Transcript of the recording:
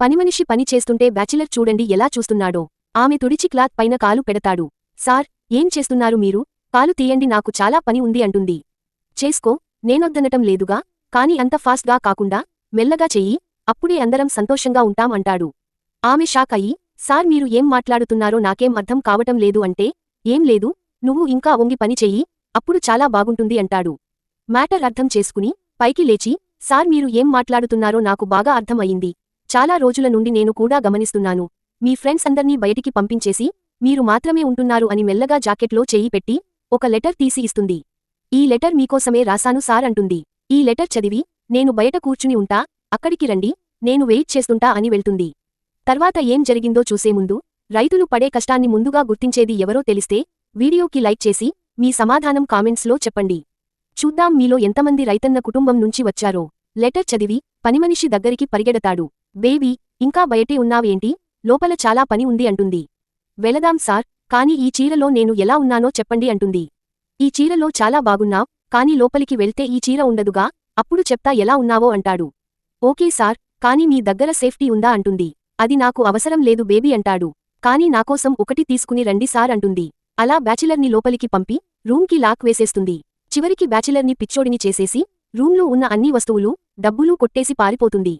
పనిమనిషి పని చేస్తుంటే బ్యాచిలర్ చూడండి ఎలా చూస్తున్నాడో. ఆమె తుడిచి క్లాత్ పైన కాలు పెడతాడు. సార్, ఏం చేస్తున్నారు మీరు? కాలు తీయండి, నాకు చాలా పని ఉంది అంటుంది. చేసుకో, నేనొద్దనటం లేదుగా, కాని అంత ఫాస్ట్గా కాకుండా మెల్లగా చెయ్యి, అప్పుడే అందరం సంతోషంగా ఉంటాం అంటాడు. ఆమె షాక్ అయ్యి, సార్ మీరు ఏం మాట్లాడుతున్నారో నాకేం అర్థం కావటం లేదు అంటే, ఏం లేదు, నువ్వు ఇంకా వంగి పని చెయ్యి, అప్పుడు చాలా బాగుంటుంది అంటాడు. మ్యాటర్ అర్థం చేసుకుని పైకి లేచి, సార్ మీరు ఏం మాట్లాడుతున్నారో నాకు బాగా అర్థం అయింది. చాలా రోజుల నుండి నేను కూడా గమనిస్తున్నాను. మీ ఫ్రెండ్స్ అందర్నీ బయటికి పంపించేసి మీరు మాత్రమే ఉంటున్నారు అని మెల్లగా జాకెట్లో చెయ్యి పెట్టి ఒక లెటర్ తీసి ఇస్తుంది. ఈ లెటర్ మీకోసమే రాశాను సార్ అంటుంది. ఈ లెటర్ చదివి, నేను బయట కూర్చుని ఉంటా, అక్కడికి రండి, నేను వెయిట్ చేస్తుంటా అని వెళ్తుంది. తర్వాత ఏం జరిగిందో చూసే ముందు, రైతులు పడే కష్టాన్ని ముందుగా గుర్తించేది ఎవరో తెలిస్తే వీడియోకి లైక్ చేసి మీ సమాధానం కామెంట్స్లో చెప్పండి. చూద్దాం మీలో ఎంతమంది రైతన్న కుటుంబం నుంచి వచ్చారో. లెటర్ చదివి పనిమనిషి దగ్గరికి పరిగెడతాడు. బేబీ, ఇంకా బయటే ఉన్నావేంటి? లోపల చాలా పని ఉంది అంటుంది. వెళదాం సార్, కాని ఈ చీరలో నేను ఎలా ఉన్నానో చెప్పండి అంటుంది. ఈ చీరలో చాలా బాగున్నావ్, కాని లోపలికి వెళ్తే ఈ చీర ఉండదుగా, అప్పుడు చెప్తా ఎలా ఉన్నావో అంటాడు. ఓకే సార్, కాని మీ దగ్గర సేఫ్టీ ఉందా అంటుంది. అది నాకు అవసరం లేదు బేబీ అంటాడు. కాని నాకోసం ఒకటి తీసుకుని రండి సార్ అంటుంది. అలా బ్యాచిలర్ని లోపలికి పంపి రూమ్కి లాక్ వేసేస్తుంది. చివరికి బ్యాచిలర్ని పిచ్చోడిని చేసేసి రూంలో ఉన్న అన్ని వస్తువులు, డబ్బులు కొట్టేసి పారిపోతుంది.